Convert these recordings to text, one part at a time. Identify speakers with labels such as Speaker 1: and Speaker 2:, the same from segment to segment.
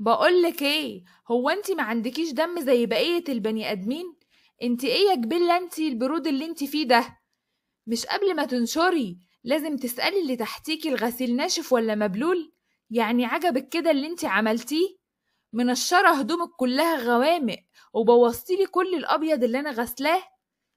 Speaker 1: بقولك ايه، هو انتي ما عندكيش دم زي بقية البني ادمين؟ انتي ايه يا جبلة انتي البرود اللي انتي فيه ده؟ مش قبل ما تنشري لازم تسألي اللي تحتيكي الغسيل ناشف ولا مبلول؟ يعني عجبك كده اللي انتي عملتيه؟ منشرة هدومك كلها غوامق وبوظتيلي كل الابيض اللي انا غسلاه.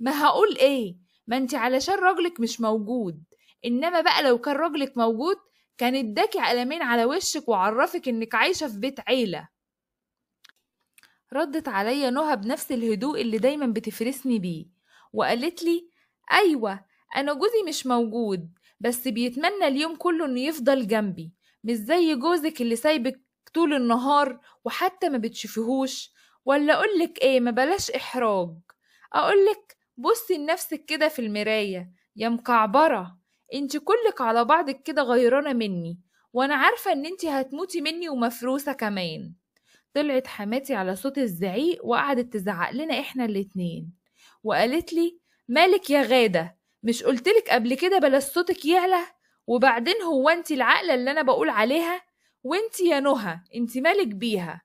Speaker 1: ما هقول ايه؟ ما انتي علشان راجلك مش موجود، انما بقى لو كان راجلك موجود كان اداكي قلمين على وشك وعرفك انك عايشة في بيت عيلة. ردت عليا نهى بنفس الهدوء اللي دايما بتفرسني بيه، وقالت لي: أيوة، أنا جوزي مش موجود، بس بيتمنى اليوم كله إنه يفضل جنبي، مش زي جوزك اللي سايبك طول النهار وحتى ما بتشوفيهوش. ولا أقولك إيه، ما بلاش إحراج، أقولك بصي لنفسك كده في المراية يا مكعبرة. انت كلك على بعضك كده غيرانة مني، وانا عارفة ان انت هتموتي مني ومفروسة كمان. طلعت حماتي على صوت الزعيق وقعدت تزعق لنا احنا الاتنين، وقالت لي: مالك يا غادة، مش قلتلك قبل كده بلاش صوتك يعلى؟ وبعدين هو انتي العقلة اللي انا بقول عليها؟ وانتي يا نهى انتي مالك بيها؟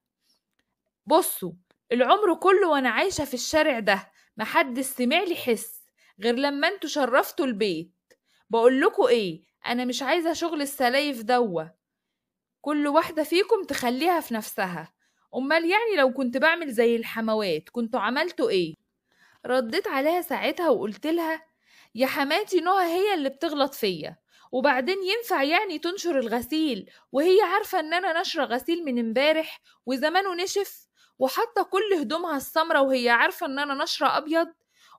Speaker 1: بصوا، العمر كله وانا عايشة في الشارع ده محدش سمعلي حس غير لما انتوا شرفتوا البيت. بقولكوا ايه، انا مش عايزة شغل السلايف دوا، كل واحدة فيكم تخليها في نفسها. أمال يعني لو كنت بعمل زي الحموات كنتوا عملتوا إيه؟ رديت عليها ساعتها وقلت لها: يا حماتي نهى هي اللي بتغلط فيا، وبعدين ينفع يعني تنشر الغسيل وهي عارفة إن أنا نشرة غسيل من امبارح وزمانه نشف، وحاطة كل هدومها السمرة وهي عارفة إن أنا نشرة أبيض،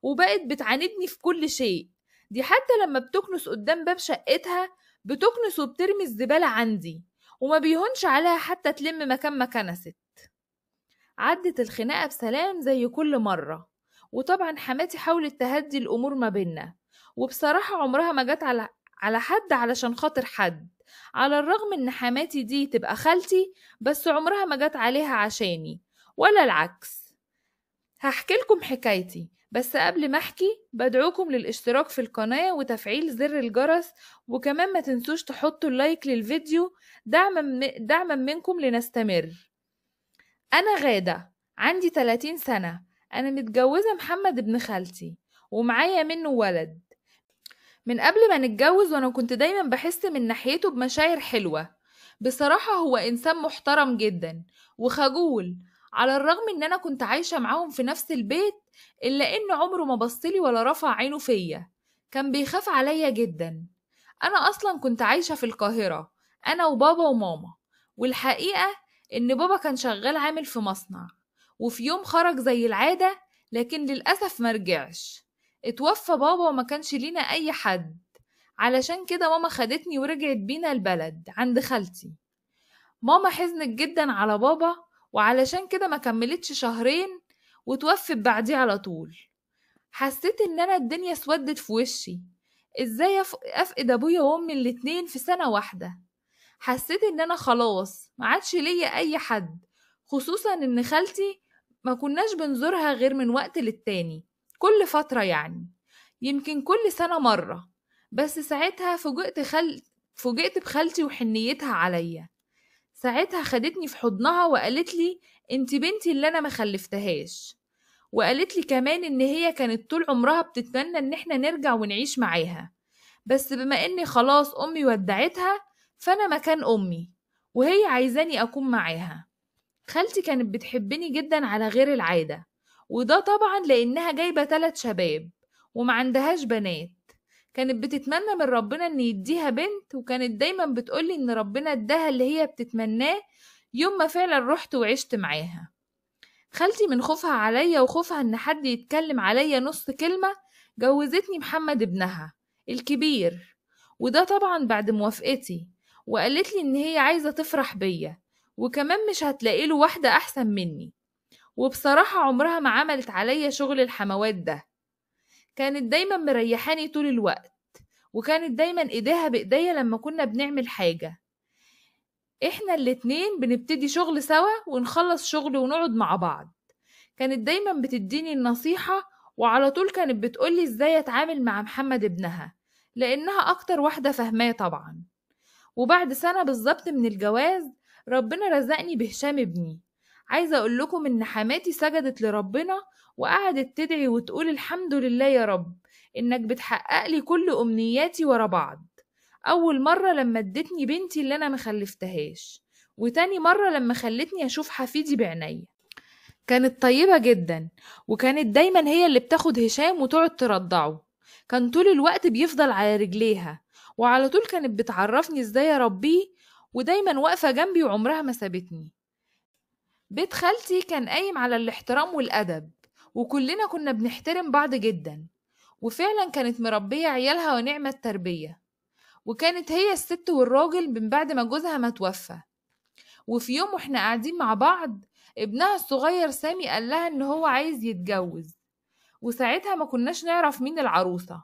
Speaker 1: وبقت بتعاندني في كل شيء. دي حتى لما بتكنس قدام باب شقتها بتكنس وبترمي الزبالة عندي، وما بيهونش عليها حتى تلم مكان ما كنست. عدت الخناقة بسلام زي كل مرة، وطبعا حماتي حاولت تهدي الأمور ما بينا، وبصراحة عمرها ما جت على حد علشان خاطر حد، على الرغم ان حماتي دي تبقى خالتي، بس عمرها ما جت عليها عشاني ولا العكس. هحكي لكم حكايتي، بس قبل ما احكي بدعوكم للاشتراك في القناة وتفعيل زر الجرس، وكمان ما تنسوش تحطوا اللايك للفيديو دعما منكم لنستمر. أنا غادة، عندي 30 سنة، أنا متجوزة محمد ابن خالتي، ومعايا منه ولد. من قبل ما نتجوز وأنا كنت دايما بحس من ناحيته بمشاعر حلوة. بصراحة هو إنسان محترم جدا وخجول، على الرغم إن أنا كنت عايشة معاهم في نفس البيت، إلا إن عمره ما بصلي ولا رفع عينه فيا. كان بيخاف عليا جدا. أنا أصلا كنت عايشة في القاهرة، أنا وبابا وماما، والحقيقة إن بابا كان شغال عامل في مصنع، وفي يوم خرج زي العادة، لكن للأسف مرجعش. اتوفى بابا وما كانش لينا أي حد، علشان كده ماما خدتني ورجعت بينا البلد عند خالتي. ماما حزنت جدا على بابا، وعلشان كده ما كملتش شهرين وتوفت بعديه على طول. حسيت ان انا الدنيا اسودت في وشي، ازاي افقد ابويا وامي الاتنين في سنة واحدة. حسيت ان انا خلاص ما عادش ليا اي حد، خصوصا ان خالتي ما كناش بنزورها غير من وقت للتاني، كل فترة يعني، يمكن كل سنة مرة. بس ساعتها فوجئت بخالتي وحنيتها عليا. ساعتها خدتني في حضنها وقالت لي: انتي بنتي اللي انا ما خلفتهاش. وقالت لي كمان ان هي كانت طول عمرها بتتمنى ان احنا نرجع ونعيش معاها، بس بما اني خلاص امي ودعتها فانا مكان امي، وهي عايزاني اكون معاها. خالتي كانت بتحبني جدا على غير العادة، وده طبعا لانها جايبة 3 شباب وما عندهاش بنات. كانت بتتمنى من ربنا ان يديها بنت، وكانت دايما بتقولي ان ربنا اداها اللي هي بتتمناه يوم ما فعلا رحت وعشت معاها. خالتي من خوفها عليا وخوفها ان حد يتكلم عليا نص كلمة جوزتني محمد ابنها الكبير، وده طبعا بعد موافقتي، وقالت لي ان هي عايزة تفرح بيا، وكمان مش هتلاقي له واحدة احسن مني. وبصراحة عمرها ما عملت عليا شغل الحموات ده، كانت دايما مريحاني طول الوقت، وكانت دايما ايديها بايديا لما كنا بنعمل حاجة. احنا الاتنين بنبتدي شغل سوا ونخلص شغل ونقعد مع بعض. كانت دايما بتديني النصيحة، وعلى طول كانت بتقولي ازاي اتعامل مع محمد ابنها، لانها اكتر واحدة فهماه طبعا. وبعد سنة بالظبط من الجواز ربنا رزقني بهشام ابني. عايزة أقول لكم إن حماتي سجدت لربنا وقعدت تدعي وتقول الحمد لله يا رب إنك بتحقق لي كل أمنياتي ورا بعض. أول مرة لما ادتني بنتي اللي أنا مخلفتهاش، وتاني مرة لما خلتني أشوف حفيدي بعينيا. كانت طيبة جدا، وكانت دايما هي اللي بتاخد هشام وتقعد ترضعه. كان طول الوقت بيفضل على رجليها، وعلى طول كانت بتعرفني ازاي اربيه، ودايما واقفة جنبي وعمرها ما سابتني. بيت خالتي كان قايم على الاحترام والأدب، وكلنا كنا بنحترم بعض جدا، وفعلا كانت مربية عيالها ونعمة التربية. وكانت هي الست والراجل من بعد ما جوزها ما توفى. وفي يوم واحنا قاعدين مع بعض، ابنها الصغير سامي قال لها ان هو عايز يتجوز، وساعتها ما كناش نعرف مين العروسة.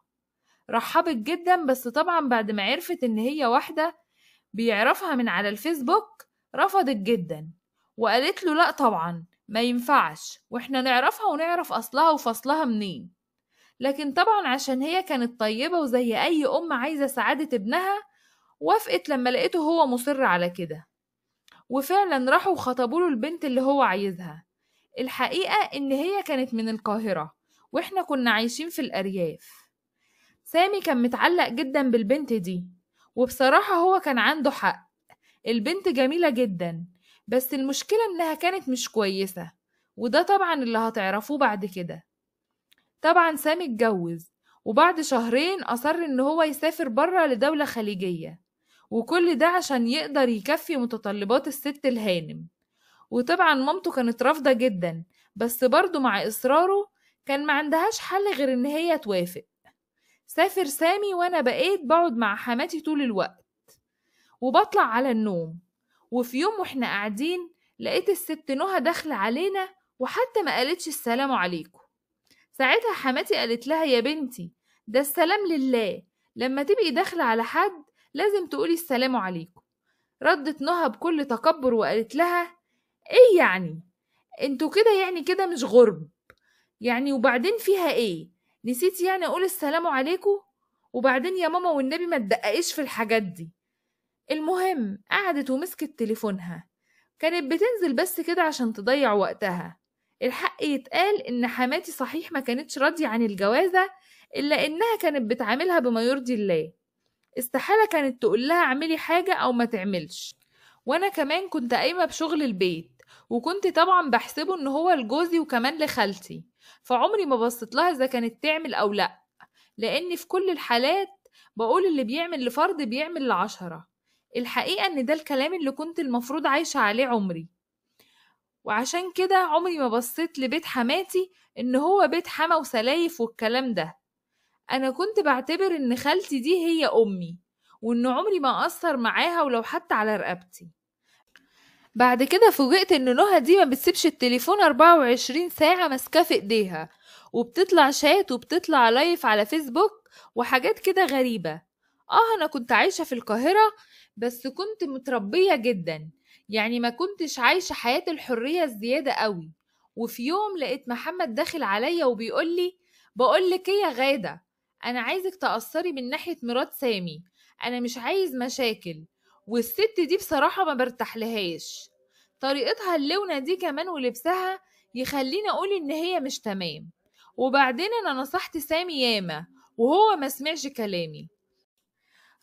Speaker 1: رحبت جدا، بس طبعا بعد ما عرفت ان هي واحدة بيعرفها من على الفيسبوك رفضت جدا، وقالت له لا طبعا ما ينفعش، واحنا نعرفها ونعرف اصلها وفصلها منين. لكن طبعا عشان هي كانت طيبة وزي اي ام عايزة سعادة ابنها، وافقت لما لقيته هو مصر على كده. وفعلا راحوا وخطبوا له البنت اللي هو عايزها. الحقيقة إن هي كانت من القاهرة، وإحنا كنا عايشين في الأرياف. سامي كان متعلق جدا بالبنت دي، وبصراحة هو كان عنده حق. البنت جميلة جدا، بس المشكلة إنها كانت مش كويسة، وده طبعا اللي هتعرفوه بعد كده. طبعا سامي اتجوز، وبعد شهرين أصر إن هو يسافر برا لدولة خليجية، وكل ده عشان يقدر يكفي متطلبات الست الهانم. وطبعا مامته كانت رافضة جدا، بس برضه مع إصراره كان ما عندهاش حل غير إن هي توافق. سافر سامي، وأنا بقيت بقعد مع حماتي طول الوقت وبطلع على النوم. وفي يوم واحنا قاعدين لقيت الست نهى داخلة علينا، وحتى ما قالتش السلام عليكم. ساعتها حماتي قالت لها يا بنتي، ده السلام لله، لما تبقي داخلة على حد لازم تقولي السلام عليكم. ردت نهى بكل تكبر وقالت لها ايه يعني؟ انتوا كده يعني كده مش غرب يعني؟ وبعدين فيها ايه؟ نسيت يعني اقول السلام عليكم؟ وبعدين يا ماما والنبي ما تدققيش في الحاجات دي. المهم قعدت ومسكت تليفونها، كانت بتنزل بس كده عشان تضيع وقتها. الحق يتقال ان حماتي صحيح ما كانتش راضية عن الجوازة، الا انها كانت بتعاملها بما يرضي الله. استحالة كانت تقول لها اعملي حاجة او ما تعملش. وانا كمان كنت قايمة بشغل البيت، وكنت طبعا بحسبه ان هو لجوزي وكمان لخالتي، فعمري ما بصيت لها اذا كانت تعمل او لا، لاني في كل الحالات بقول اللي بيعمل لفرد بيعمل ل10. الحقيقة ان ده الكلام اللي كنت المفروض عايشة عليه عمري، وعشان كده عمري ما بصيت لبيت حماتي ان هو بيت حما وسلايف والكلام ده. انا كنت بعتبر ان خالتي دي هي امي، وان عمري ما اقصر معاها ولو حتى على رقبتي. بعد كده فوجئت ان نهى دي ما بتسيبش التليفون 24 ساعة ماسكاه في ايديها، وبتطلع شات وبتطلع لايف على فيسبوك وحاجات كده غريبة. انا كنت عايشة في القاهرة، بس كنت متربية جدا، يعني ما كنتش عايشة حياة الحرية الزيادة قوي. وفي يوم لقيت محمد داخل عليا وبيقولي بقولك ايه يا غادة، انا عايزك تقصري من ناحية مرات سامي، انا مش عايز مشاكل، والست دي بصراحة ما برتاحلهاش. طريقتها اللونة دي كمان ولبسها يخليني اقول ان هي مش تمام. وبعدين انا نصحت سامي ياما وهو ما سمعش كلامي.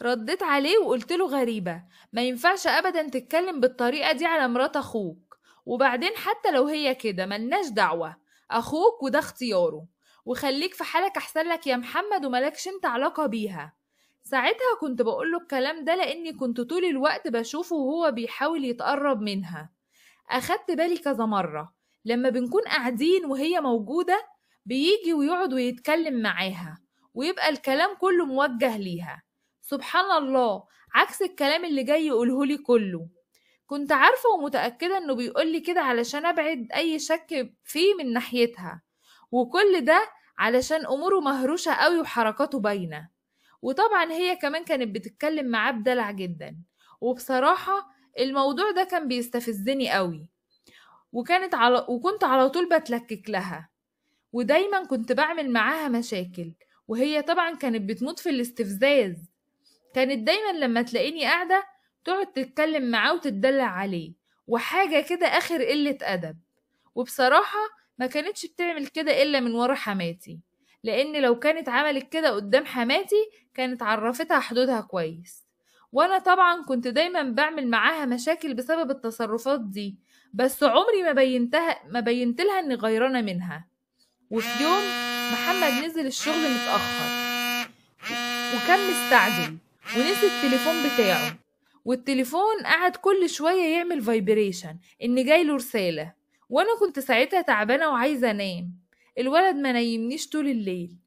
Speaker 1: رديت عليه وقلت له غريبة، ما ينفعش ابدا تتكلم بالطريقة دي على مرات اخوك، وبعدين حتى لو هي كده ملناش دعوة، اخوك وده اختياره، وخليك في حالك احسن لك يا محمد وملكش انت علاقة بيها. ساعتها كنت بقوله الكلام ده لاني كنت طول الوقت بشوفه وهو بيحاول يتقرب منها. اخدت بالي كذا مرة لما بنكون قاعدين وهي موجودة بيجي ويقعد ويتكلم معاها، ويبقى الكلام كله موجه ليها. سبحان الله، عكس الكلام اللي جاي يقولهولي كله. كنت عارفة ومتأكدة انه بيقولي كده علشان ابعد اي شك فيه من ناحيتها، وكل ده علشان اموره مهروشة قوي وحركاته باينة. وطبعا هي كمان كانت بتتكلم معاه بدلع جدا، وبصراحة الموضوع ده كان بيستفزني قوي، وكنت على طول بتلكك لها، ودايما كنت بعمل معاها مشاكل، وهي طبعا كانت بتموت في الاستفزاز. كانت دايما لما تلاقيني قاعدة تقعد تتكلم معاه وتتدلع عليه، وحاجة كده آخر قلة أدب. وبصراحة ما كانتش بتعمل كده إلا من ورا حماتي، لأن لو كانت عملت كده قدام حماتي كانت عرفتها حدودها كويس. وأنا طبعا كنت دايما بعمل معاها مشاكل بسبب التصرفات دي، بس عمري ما بينتلها إني غيرانة منها. وفي يوم محمد نزل الشغل متأخر وكان مستعجل ونسي التليفون بتاعه، والتليفون قعد كل شوية يعمل فايبريشن إن جايله رسالة، وأنا كنت ساعتها تعبانة وعايزة أنام. الولد ما نيمنيش طول الليل.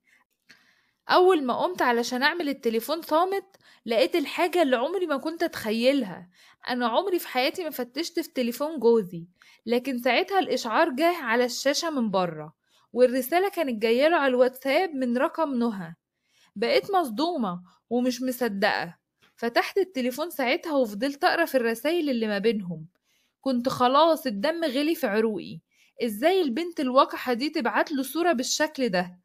Speaker 1: أول ما قمت علشان أعمل التليفون صامت، لقيت الحاجة اللي عمري ما كنت أتخيلها. أنا عمري في حياتي ما فتشت في تليفون جوزي، لكن ساعتها الإشعار جه على الشاشة من بره، والرسالة كانت جايله على الواتساب من رقم نهى. بقيت مصدومة ومش مصدقة. فتحت التليفون ساعتها وفضلت أقرأ في الرسايل اللي ما بينهم. كنت خلاص الدم غلي في عروقي. ازاي البنت الوقحة دي تبعتله صورة بالشكل ده؟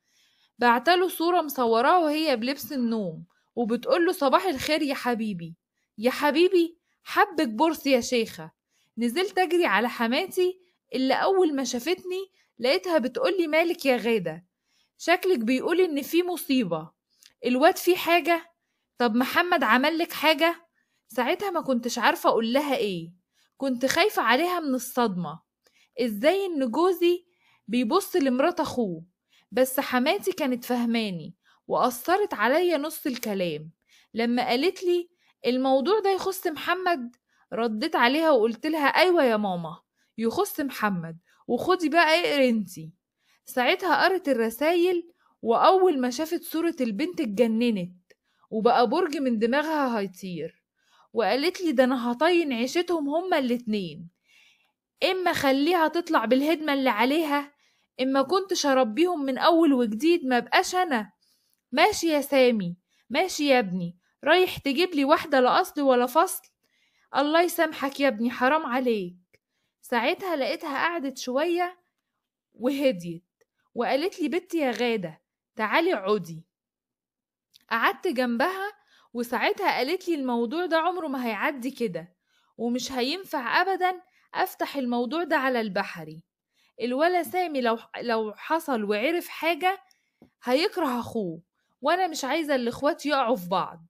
Speaker 1: بعتله صورة مصوراه وهي بلبس النوم وبتقوله صباح الخير يا حبيبي. يا حبيبي حبك بورس يا شيخة. نزلت أجري على حماتي اللي أول ما شافتني لقيتها بتقولي مالك يا غادة، شكلك بيقول إن في مصيبة. الواد فيه حاجة؟ طب محمد عملك حاجة؟ ساعتها ما كنتش عارفة أقول لها إيه. كنت خايفة عليها من الصدمة. إزاي إن جوزي بيبص لمرات أخوه؟ بس حماتي كانت فهماني وأثرت عليا نص الكلام. لما قالت لي الموضوع ده يخص محمد، رديت عليها وقلت لها أيوة يا ماما، يخص محمد، وخدي بقى اقري انتي. ساعتها قرت الرسايل، وأول ما شافت صورة البنت اتجننت وبقى برج من دماغها هيطير، وقالت لي ده أنا هطين عيشتهم هما الاتنين، إما خليها تطلع بالهدمة اللي عليها، إما كنتش أربيهم من أول وجديد ما بقاش أنا. ماشي يا سامي، ماشي يا ابني، رايح تجيب لي واحدة لا أصل ولا فصل؟ الله يسامحك يا ابني، حرام عليك. ساعتها لقيتها قعدت شوية وهديت وقالت لي بنتي يا غادة تعالي اقعدي. قعدت جنبها وساعتها قالت لي الموضوع ده عمره ما هيعدي كده، ومش هينفع أبدا أفتح الموضوع ده على البحري. الولا سامي لو حصل وعرف حاجة هيكره أخوه، وأنا مش عايزة الإخوات يقعوا في بعض.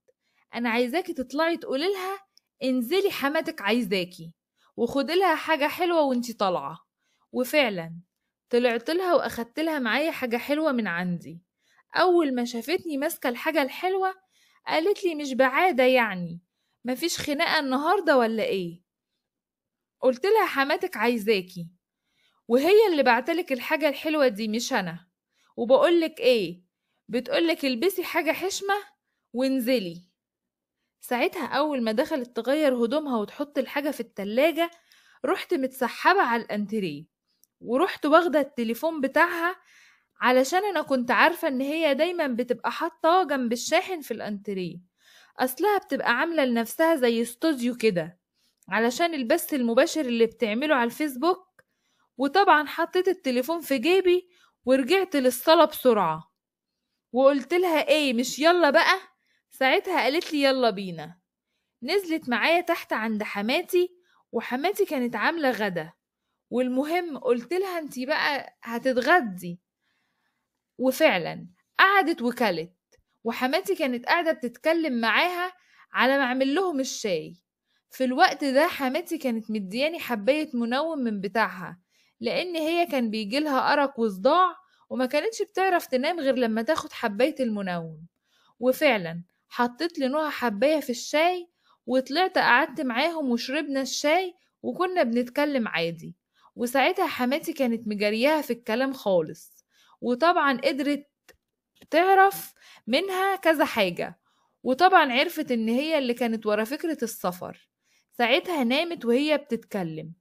Speaker 1: أنا عايزاكي تطلعي تقولي لها انزلي حماتك عايزاكي، وخدي لها حاجة حلوة وانتي طالعة. وفعلا طلعت لها وأخدت لها معايا حاجة حلوة من عندي. أول ما شافتني ماسكة الحاجة الحلوة قالت لي مش بعادة يعني، مفيش خناقة النهاردة ولا ايه؟ قلت لها حماتك عايزاكي، وهي اللي بعتلك الحاجة الحلوة دي مش أنا. وبقولك ايه، بتقولك البسي حاجة حشمة وانزلي. ساعتها أول ما دخلت تغير هدومها وتحط الحاجة في التلاجة، رحت متسحبة على الأنتريه ورحت واخدة التليفون بتاعها، علشان أنا كنت عارفة إن هي دايما بتبقى حاطاه جنب الشاحن في الأنتريه. أصلها بتبقى عاملة لنفسها زي استوديو كده علشان البث المباشر اللي بتعمله على الفيسبوك. وطبعا حطيت التليفون في جيبي ورجعت للصلاة بسرعة وقلت لها ايه مش يلا بقى؟ ساعتها قالت لي يلا بينا. نزلت معايا تحت عند حماتي، وحماتي كانت عاملة غدا. والمهم قلت لها انتي بقى هتتغدي. وفعلا قعدت وكلت، وحماتي كانت قاعدة بتتكلم معاها على ما اعمل لهم الشاي. في الوقت ده حماتي كانت مدياني حباية منوم من بتاعها، لان هي كان بيجيلها أرق وصداع وما كانتش بتعرف تنام غير لما تاخد حباية المنوم. وفعلا حطيت لنوها حباية في الشاي، وطلعت قعدت معاهم وشربنا الشاي وكنا بنتكلم عادي. وساعتها حماتي كانت مجرياها في الكلام خالص، وطبعا قدرت تعرف منها كذا حاجة، وطبعا عرفت ان هي اللي كانت ورا فكرة السفر. ساعتها نامت وهي بتتكلم.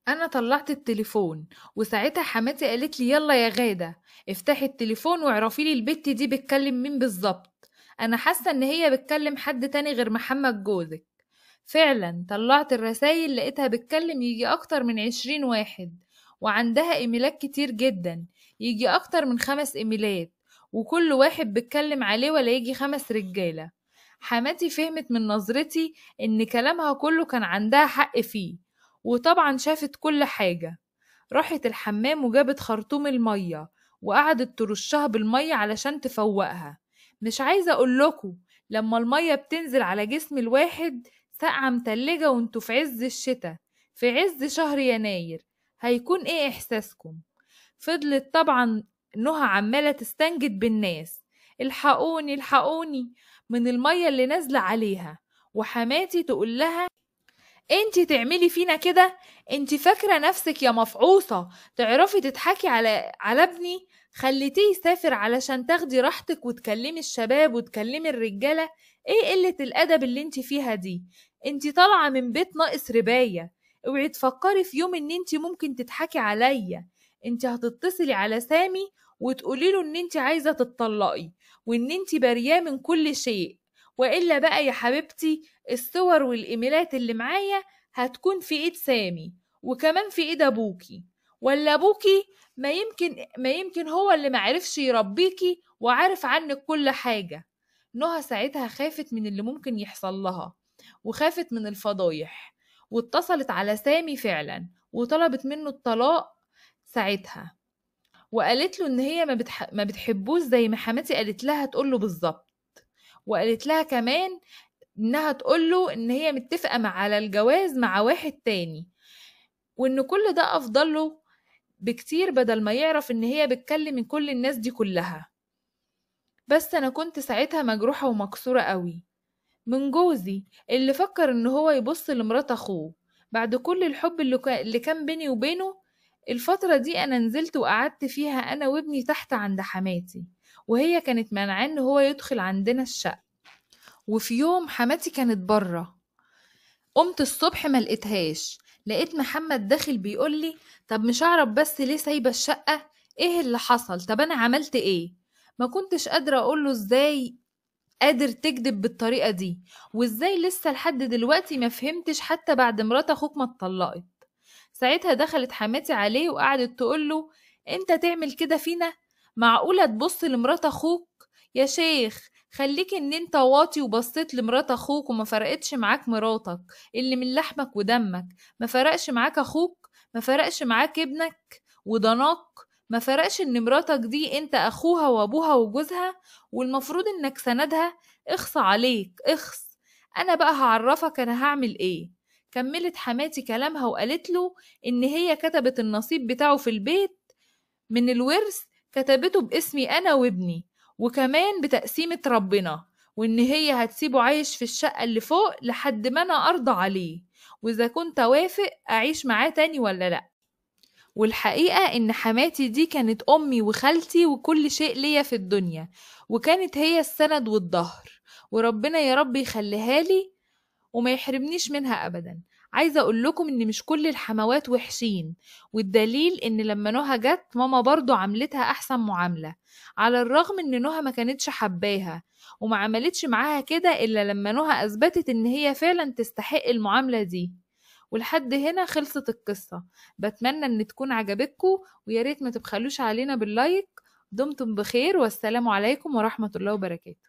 Speaker 1: انا طلعت التليفون، وساعتها حماتي قالت لي يلا يا غادة افتحي التليفون واعرفي لي البت دي بتكلم مين بالظبط، انا حاسة ان هي بتكلم حد تاني غير محمد جوزك. فعلا طلعت الرسايل لقيتها بتكلم يجي اكتر من 20 واحد، وعندها ايميلات كتير جدا، يجي اكتر من 5 ايميلات، وكل واحد بتكلم عليه ولا يجي 5 رجالة. حماتي فهمت من نظرتي إن كلامها كله كان عندها حق فيه، وطبعا شافت كل حاجة. راحت الحمام وجابت خرطوم المية وقعدت ترشها بالمية علشان تفوقها. مش عايزة أقولكوا، لما المية بتنزل على جسم الواحد ساقعة متلجة وانتوا في عز الشتاء، في عز شهر يناير، هيكون ايه إحساسكم؟ فضلت طبعا نهى عمالة تستنجد بالناس: الحقوني الحقوني من المية اللي نازلة عليها. وحماتي تقول لها: انتي تعملي فينا كده؟ انتي فاكرة نفسك يا مفعوصة تعرفي تضحكي على ابني؟ خليتيه يسافر علشان تاخدي راحتك وتكلمي الشباب وتكلمي الرجالة؟ ايه قلة الأدب اللي انتي فيها دي؟ انتي طالعة من بيت ناقص رباية. اوعي تفكري في يوم ان انتي ممكن تضحكي عليا. انتي هتتصلي على سامي وتقوليله ان انتي عايزة تتطلقي وان انتي برياه من كل شيء، وإلا بقى يا حبيبتي الصور والإيميلات اللي معايا هتكون في إيد سامي وكمان في إيد أبوكي. ولا أبوكي ما يمكن هو اللي معرفش يربيكي وعارف عنك كل حاجة. نهى ساعتها خافت من اللي ممكن يحصل لها وخافت من الفضايح، واتصلت على سامي فعلا وطلبت منه الطلاق ساعتها، وقالت له إن هي ما بتحبوش زي ما حماتي قالت لها تقوله بالظبط. وقالت لها كمان انها تقوله ان هي متفقة على الجواز مع واحد تاني، وان كل ده افضل له بكتير بدل ما يعرف ان هي بتكلم من كل الناس دي كلها. بس انا كنت ساعتها مجروحة ومكسورة قوي من جوزي اللي فكر ان هو يبص لمرات اخوه بعد كل الحب اللي كان بيني وبينه. الفترة دي انا نزلت وقعدت فيها انا وابني تحت عند حماتي، وهي كانت مانعاه ان هو يدخل عندنا الشقة. وفي يوم حماتي كانت بره، قمت الصبح ما لقيتهاش، لقيت محمد داخل بيقول لي: طب مش اعرف بس ليه سايبه الشقه؟ ايه اللي حصل؟ طب انا عملت ايه؟ ما كنتش قادره اقول له ازاي قادر تكذب بالطريقه دي، وازاي لسه لحد دلوقتي ما فهمتش حتى بعد مرات اخوك ما اتطلقت. ساعتها دخلت حماتي عليه وقعدت تقول له: انت تعمل كده فينا؟ معقوله تبص لمرات اخوك؟ يا شيخ خليك ان انت واطي وبصيت لمرات اخوك وما فرقتش معاك مراتك اللي من لحمك ودمك؟ ما فرقش معاك اخوك؟ ما فرقش معاك ابنك وضناك؟ ما فرقش ان مراتك دي انت اخوها وابوها وجوزها والمفروض انك سندها؟ اخص عليك اخص. انا بقى هعرفك انا هعمل ايه. كملت حماتي كلامها وقالت له ان هي كتبت النصيب بتاعه في البيت من الورث، كتبته باسمي انا وابني وكمان بتقسيمة ربنا، وإن هي هتسيبه عايش في الشقة اللي فوق لحد ما أنا أرضى عليه، وإذا كنت أوافق أعيش معاه تاني ولا لأ. والحقيقة إن حماتي دي كانت أمي وخالتي وكل شيء ليا في الدنيا، وكانت هي السند والظهر، وربنا يا رب يخليها لي وما يحرمنيش منها أبدا. عايزة أقول لكم إن مش كل الحموات وحشين، والدليل إن لما نهى جت ماما برضو عملتها أحسن معاملة، على الرغم إن نهى ما كانتش حباها وما عملتش معاها كده إلا لما نهى أثبتت إن هي فعلا تستحق المعاملة دي. ولحد هنا خلصت القصة. بتمنى إن تكون عجبتكم، وياريت ما تبخلوش علينا باللايك. دمتم بخير، والسلام عليكم ورحمة الله وبركاته.